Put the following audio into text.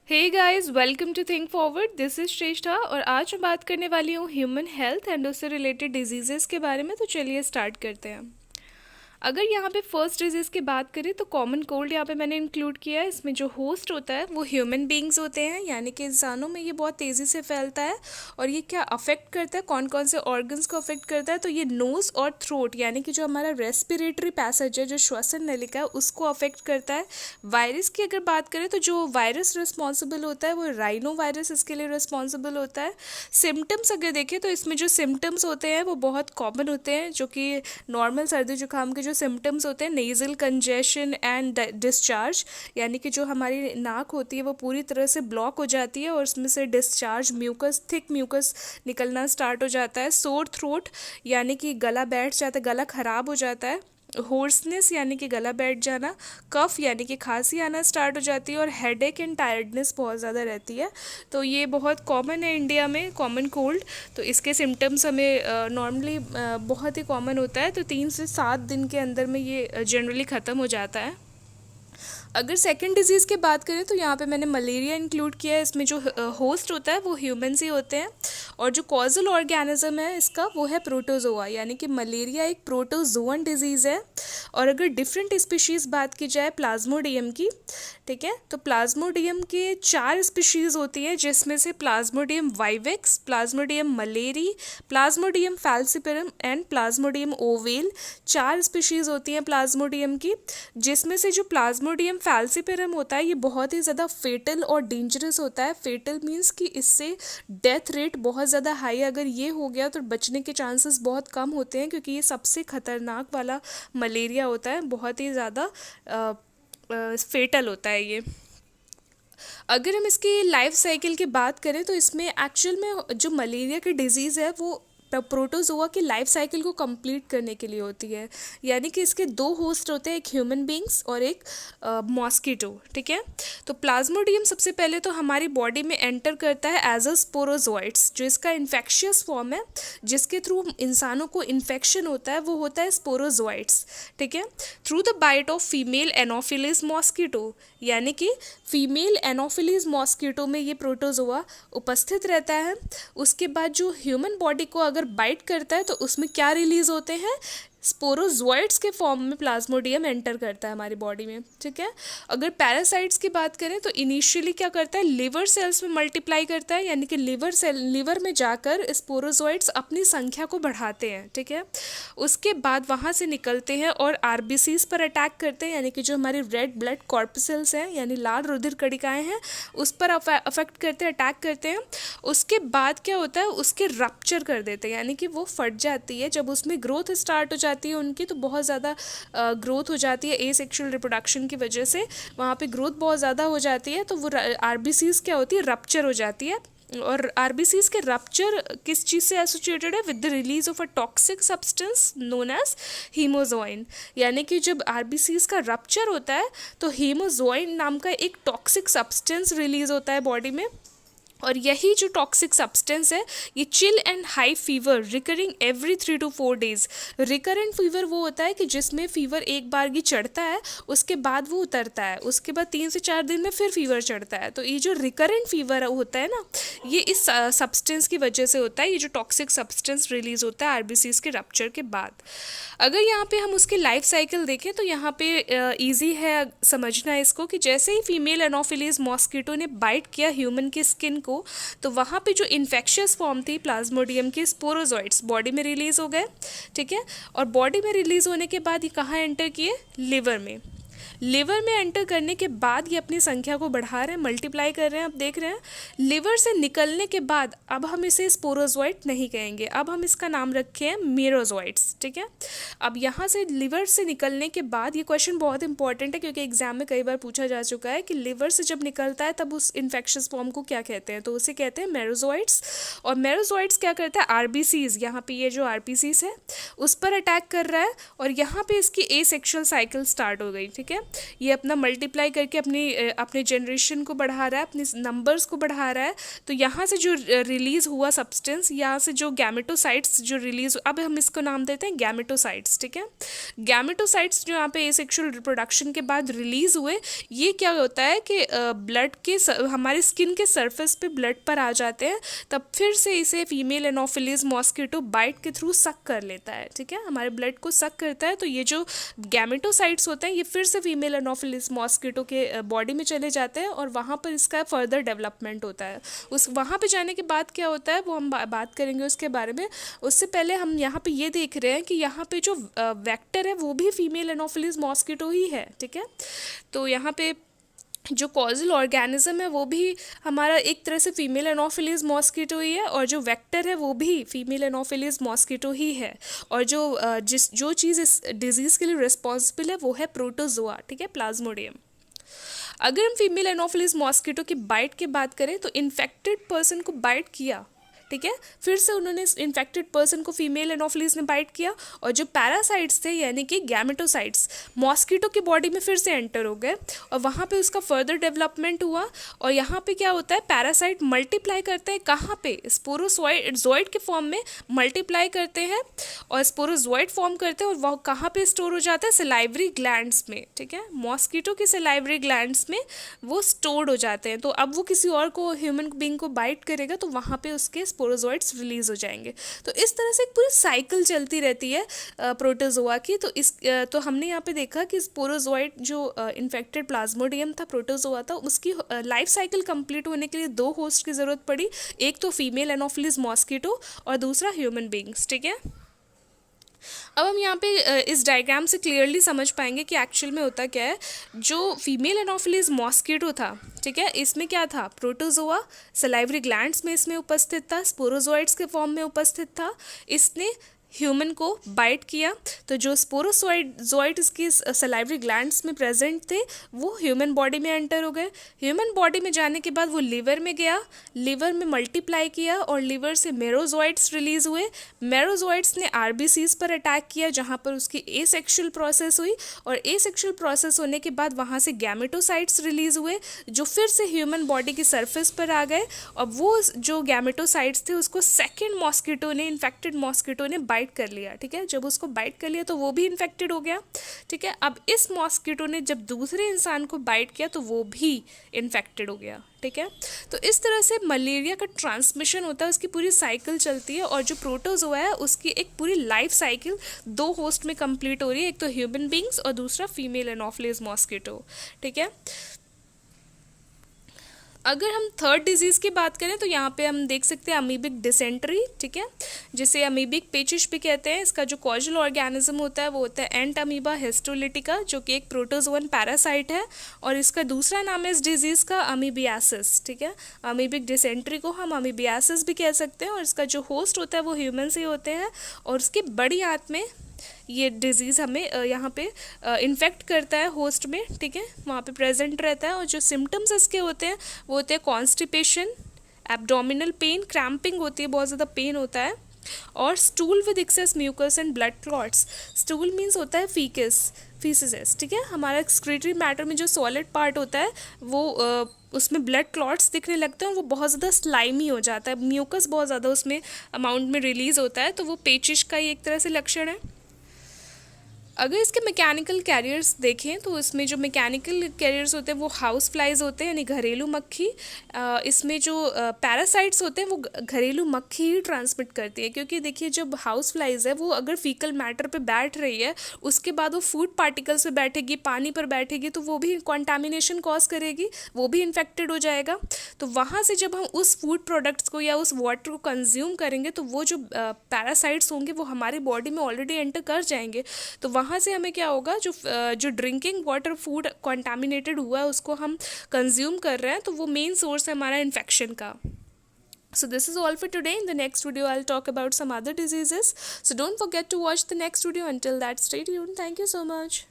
Hey guys, welcome to Think Forward. This is Shreshtha और आज मैं बात करने वाली हूँ ह्यूमन हेल्थ एंड उससे रिलेटेड डिजीजेस के बारे में। तो चलिए स्टार्ट करते हैं। अगर यहाँ पे फर्स्ट डिजीज़ की बात करें तो कॉमन कोल्ड यहाँ पे मैंने इंक्लूड किया है। इसमें जो होस्ट होता है वो ह्यूमन बींग्स होते हैं, यानी कि इंसानों में ये बहुत तेज़ी से फैलता है। और ये क्या अफेक्ट करता है, कौन कौन से ऑर्गन्स को अफेक्ट करता है, तो ये नोज़ और थ्रोट यानी कि जो हमारा रेस्पिरेटरी पैसेज है, जो श्वसन नलिका है, उसको अफेक्ट करता है। वायरस की अगर बात करें तो जो वायरस रिस्पॉन्सिबल होता है वो राइनो वायरस इसके लिए रिस्पॉन्सिबल होता है। सिम्टम्स अगर देखें तो इसमें जो सिम्टम्स होते हैं वो बहुत कॉमन होते हैं, जो कि नॉर्मल सर्दी जुकाम के जो सिम्टम्स होते हैं, नेज़ल कंजेशन एंड डिस्चार्ज, यानी कि जो हमारी नाक होती है वो पूरी तरह से ब्लॉक हो जाती है और उसमें से डिस्चार्ज म्यूकस, थिक म्यूकस निकलना स्टार्ट हो जाता है। सोर थ्रोट यानी कि गला बैठ जाता है, गला ख़राब हो जाता है। होर्सनेस यानी कि गला बैठ जाना। कफ यानी कि खांसी आना स्टार्ट हो जाती है। और हेडेक एंड टायर्डनेस बहुत ज़्यादा रहती है। तो ये बहुत कॉमन है इंडिया में, कॉमन कोल्ड। तो इसके सिम्टम्स हमें नॉर्मली बहुत ही कॉमन होता है, तो 3 से 7 दिन के अंदर में ये जनरली ख़त्म हो जाता है। अगर सेकंड डिजीज़ की बात करें तो यहाँ पे मैंने मलेरिया इंक्लूड किया है। इसमें जो होस्ट होता है वो ह्यूमन्स ही होते हैं और जो कॉजल ऑर्गेनिज्म है इसका वो है प्रोटोजोआ, यानी कि मलेरिया एक प्रोटोजोअन डिजीज़ है। और अगर डिफरेंट स्पीशीज़ बात की जाए प्लाज्मोडियम की, ठीक है, तो प्लाज्मोडियम के 4 स्पीशीज़ होती हैं, जिसमें से Plasmodium vivax, Plasmodium malariae, Plasmodium falciparum and Plasmodium oval. 4 species होती हैं प्लाज्मोडियम की, जिसमें से जो प्लाज्मोडियम फैल्सिपेरम होता है ये बहुत ही ज़्यादा फेटल और डेंजरस होता है। फेटल मीन्स कि इससे डेथ रेट बहुत ज़्यादा हाई है। अगर ये हो गया तो बचने के चांसेस बहुत कम होते हैं, क्योंकि ये सबसे ख़तरनाक वाला मलेरिया होता है, बहुत ही ज़्यादा फेटल होता है ये। अगर हम इसकी लाइफ साइकिल की बात करें तो इसमें एक्चुअल में जो मलेरिया की डिजीज़ है वो प्रोटोजोआ की लाइफ साइकिल को कंप्लीट करने के लिए होती है। यानी कि इसके 2 होस्ट होते हैं, एक ह्यूमन बींग्स और एक मॉस्किटो, ठीक है। तो प्लाज्मोडियम सबसे पहले तो हमारी बॉडी में एंटर करता है एज अ स्पोरोजोइट्स, जो इसका इन्फेक्शियस फॉर्म है, जिसके थ्रू इंसानों को इन्फेक्शन होता है, वो होता है स्पोरोजोइट्स, ठीक है। Through the bite of female Anopheles mosquito, यानी कि फीमेल एनोफिलीज मॉस्किटो में ये प्रोटोजोआ उपस्थित रहता है। उसके बाद जो ह्यूमन बॉडी को अगर बाइट करता है तो उसमें क्या रिलीज होते हैं, स्पोरोजोइट्स के फॉर्म में प्लाज्मोडियम एंटर करता है हमारी बॉडी में, ठीक है। अगर पैरासाइट्स की बात करें तो इनिशियली क्या करता है, लिवर सेल्स में मल्टीप्लाई करता है, यानी कि लिवर में जाकर स्पोरोजोइट्स अपनी संख्या को बढ़ाते हैं, ठीक है। उसके बाद वहाँ से निकलते हैं और आरबीसीज पर अटैक करते हैं, यानी कि जो हमारी रेड ब्लड कॉर्पसेल्स हैं, यानी लाल रुधिर कणिकाएं हैं, उस पर अफेक्ट करते हैं, अटैक करते हैं। उसके बाद क्या होता है, उसके रप्चर कर देते हैं, यानी कि वो फट जाती है। जब उसमें ग्रोथ स्टार्ट हो जाती है उनकी, तो बहुत ज़्यादा ग्रोथ हो जाती है एसेक्सुअल रिप्रोडक्शन की वजह से, वहाँ पे ग्रोथ बहुत ज़्यादा हो जाती है, तो वो आरबीसीज क्या होती है, रप्चर हो जाती है। और आरबीसीज के रप्चर किस चीज़ से एसोसिएटेड है, with the release of a toxic substance known as haemozoin, यानी कि जब आरबीसीज का रप्चर होता है तो हीमोजोइन नाम का एक टॉक्सिक सब्सटेंस रिलीज होता है बॉडी में। और यही जो टॉक्सिक सब्सटेंस है ये chill and high fever recurring every 3 to 4 days। Recurrent fever वो होता है कि जिसमें फीवर एक बार ही चढ़ता है, उसके बाद वो उतरता है, उसके बाद 3 से 4 दिन में फिर फीवर चढ़ता है। तो ये जो रिकरेंट फीवर होता है ना, ये इस सब्सटेंस की वजह से होता है, ये जो टॉक्सिक सब्सटेंस रिलीज होता है आरबीसीज के रप्चर के बाद। अगर यहाँ पे हम उसकी लाइफ साइकिल देखें तो यहाँ पे ईजी है समझना इसको, कि जैसे ही फीमेल एनोफिलीज मॉस्किटो ने बाइट किया ह्यूमन की स्किन को, तो वहाँ पे जो इन्फेक्शियस फॉर्म थी प्लाज्मोडियम के स्पोरोजोइट्स बॉडी में रिलीज हो गए, ठीक है। और बॉडी में रिलीज होने के बाद ये कहाँ एंटर किए, लिवर में। लिवर में एंटर करने के बाद ये अपनी संख्या को बढ़ा रहे हैं, मल्टीप्लाई कर रहे हैं। अब देख रहे हैं लिवर से निकलने के बाद अब हम इसे स्पोरोजोइट नहीं कहेंगे, अब हम इसका नाम रखे हैं मेरोजोइट्स, ठीक है। अब यहाँ से लिवर से निकलने के बाद, ये क्वेश्चन बहुत इंपॉर्टेंट है क्योंकि एग्जाम में कई बार पूछा जा चुका है कि लिवर से जब निकलता है तब उस इन्फेक्शियस फॉर्म को क्या कहते हैं, तो उसे कहते हैं मेरोजोइट्स। और मेरोजोइट्स क्या करता है, आरबीसीज, यहाँ पे ये जो आरबीसीज है उस पर अटैक कर रहा है और यहाँ पे इसकी एसेक्सुअल साइकिल स्टार्ट हो गई, ठीक है। ये अपना मल्टीप्लाई करके अपने जनरेशन को बढ़ा रहा है, अपने नंबर्स को बढ़ा रहा है। तो यहाँ से जो रिलीज़ हुआ सब्सटेंस, यहाँ से जो गैमेटोसाइट्स जो रिलीज, अब हम इसको नाम देते हैं गैमेटोसाइट्स, ठीक है। गैमेटोसाइट्स जो यहाँ पे एसेक्सुअल रिप्रोडक्शन के बाद रिलीज हुए, ये क्या होता है कि ब्लड के हमारे स्किन के सरफेस पे ब्लड पर आ जाते हैं, तब फिर से इसे फीमेल एनोफिलीज मॉस्किटो बाइट के थ्रू सक कर लेता है, ठीक है, हमारे ब्लड को सक करता है। तो ये जो गैमेटोसाइट्स होते हैं ये फिर से फीमेल एनोफिलीज मॉस्किटो के बॉडी में चले जाते हैं और वहाँ पर इसका फर्दर डेवलपमेंट होता है। उस वहाँ पे जाने के बाद क्या होता है वो हम बात करेंगे उसके बारे में। उससे पहले हम यहाँ पे ये देख रहे हैं कि यहाँ पे जो वेक्टर है वो भी फीमेल एनोफिलीज मॉस्किटो ही है, ठीक है। तो यहाँ पे जो कॉजल ऑर्गेनिज्म है वो भी हमारा एक तरह से फीमेल एनोफिलीज मॉस्किटो ही है, और जो वेक्टर है वो भी फीमेल एनोफिलीज मॉस्किटो ही है। और जो चीज़ इस डिजीज़ के लिए रिस्पॉन्सिबल है वो है प्रोटोजोआ, ठीक है, प्लाज्मोडियम। अगर हम फीमेल एनोफिलीज मॉस्किटो की बाइट की बात करें तो इन्फेक्टेड पर्सन को बाइट किया, ठीक है, फिर से उन्होंने इन्फेक्टेड पर्सन को फीमेल एनोफिलीज ने बाइट किया, और जो पैरासाइट्स थे यानी कि गैमेटोसाइट्स मॉस्किटो की बॉडी में फिर से एंटर हो गए और वहाँ पे उसका फर्दर डेवलपमेंट हुआ। और यहाँ पे क्या होता है, पैरासाइट मल्टीप्लाई करते हैं कहाँ पे, स्पोरोजोइड के फॉर्म में मल्टीप्लाई करते हैं और स्पोरोजोइड फॉर्म करते हैं, और वह कहाँ पे स्टोर हो जाता है, सलाइवरी ग्लैंड्स में, ठीक है, मॉस्किटो के सलाइवरी ग्लैंड्स में वो स्टोर्ड हो जाते हैं। तो अब वो किसी और को, ह्यूमन बीइंग को बाइट करेगा तो वहाँ पे उसके स्पोरोजोइड्स रिलीज हो जाएंगे। तो इस तरह से एक पूरी साइकिल चलती रहती है प्रोटोजोआ की। तो हमने यहाँ पे देखा कि स्पोरोजोइड जो इन्फेक्टेड प्लाज्मोडियम था, प्रोटोजोआ था, उसकी लाइफ साइकिल कंप्लीट होने के लिए दो होस्ट की ज़रूरत पड़ी, एक तो फीमेल एनोफिलीज मॉस्किटो और दूसरा ह्यूमन बींग्स, ठीक है। अब हम यहाँ पे इस डायग्राम से क्लियरली समझ पाएंगे कि एक्चुअल में होता क्या है। जो फीमेल एनोफिलीज मॉस्किटो था, ठीक है, इसमें क्या था, प्रोटोजोआ सलाइवरी ग्लैंड्स में इसमें उपस्थित था, स्पोरोजोइड्स के फॉर्म में उपस्थित था, इसने ह्यूमन को बाइट किया। तो जो स्पोरोजोइड इसकी सलाइवरी ग्लैंड्स में प्रेजेंट थे वो ह्यूमन बॉडी में एंटर हो गए। ह्यूमन बॉडी में जाने के बाद वो लिवर में गया, लिवर में मल्टीप्लाई किया और लिवर से मेरोजोइड्स रिलीज हुए। मेरोजोइड्स ने आरबीसीज पर अटैक किया जहाँ पर उसकी एसेक्सुअल प्रोसेस हुई, और एसेक्सुअल प्रोसेस होने के बाद वहाँ से गैमेटोसाइट्स रिलीज हुए जो फिर से ह्यूमन बॉडी की सरफेस पर आ गए। और वो जो गैमेटोसाइट्स थे उसको सेकेंड मॉस्किटो ने, इन्फेक्टेड मॉस्किटो ने बाइट कर लिया, ठीक है। जब उसको बाइट कर लिया तो वो भी इन्फेक्टेड हो गया, ठीक है। अब इस मॉस्किटो ने जब दूसरे इंसान को बाइट किया तो वो भी इन्फेक्टेड हो गया, ठीक है। तो इस तरह से मलेरिया का ट्रांसमिशन होता है, उसकी पूरी साइकिल चलती है। और जो प्रोटोजोआ है उसकी एक पूरी लाइफ साइकिल दो होस्ट में कंप्लीट हो रही है, एक तो ह्यूमन बींग्स और दूसरा फीमेल एनोफिलीज मॉस्किटो, ठीक है। अगर हम थर्ड डिजीज़ की बात करें तो यहाँ पे हम देख सकते हैं अमीबिक डिसेंट्री, ठीक है, जिसे अमीबिक पेचिश भी कहते हैं। इसका जो कॉजल ऑर्गेनिज्म होता है वो होता है एंट अमीबा हिस्टोलिटिका, जो कि एक प्रोटोजोअन पैरासाइट है, और इसका दूसरा नाम है इस डिजीज़ का अमीबियासिस, ठीक है। अमीबिक डिसेंट्री को हम अमीबियासिस भी कह सकते हैं, और इसका जो होस्ट होता है वो ह्यूमन से होते हैं, और उसकी बड़ी आंत में ये डिज़ीज़ हमें यहाँ पे इन्फेक्ट करता है होस्ट में, ठीक है, वहाँ पे प्रेजेंट रहता है। और जो सिम्टम्स इसके होते हैं वो होते हैं कॉन्स्टिपेशन, एब्डोमिनल पेन, क्रैम्पिंग होती है, बहुत ज़्यादा पेन होता है, और stool with excess mucus and blood clots. Stool means होता है फीसिस, ठीक है, हमारा एक्सक्रीटरी मैटर में जो सॉलिड पार्ट होता है वो उसमें ब्लड क्लॉट्स दिखने लगते हैं, और वो बहुत ज़्यादा स्लाइमी हो जाता है, म्यूकस बहुत ज़्यादा उसमें अमाउंट में रिलीज़ होता है, तो वो पेचिश का ही एक तरह से लक्षण है। अगर इसके मैकेनिकल कैरियर्स देखें तो इसमें जो मैकेनिकल कैरियर्स होते हैं वो हाउस फ्लाइज होते हैं, यानी घरेलू मक्खी। इसमें जो पैरासाइट्स होते हैं वो घरेलू मक्खी ही ट्रांसमिट करती है, क्योंकि देखिए जब हाउस फ्लाइज है वो अगर फीकल मैटर पे बैठ रही है उसके बाद वो फूड पार्टिकल्स पे बैठेगी, पानी पर बैठेगी, तो वो भी कॉन्टामिनेशन कॉज करेगी, वो भी इन्फेक्टेड हो जाएगा। तो वहाँ से जब हम उस फूड प्रोडक्ट्स को या उस वाटर को कंज्यूम करेंगे तो वो जो पैरासाइट्स होंगे वो हमारी बॉडी में ऑलरेडी एंटर कर जाएंगे। तो वहाँ से हमें क्या होगा, जो ड्रिंकिंग वाटर फूड कंटामिनेटेड हुआ है उसको हम कंज्यूम कर रहे हैं, तो वो मेन सोर्स है हमारा इन्फेक्शन का। So this is all for today. In the next video I'll talk about some other diseases. So don't forget to watch the next video. Until that, stay tuned. Thank you so much.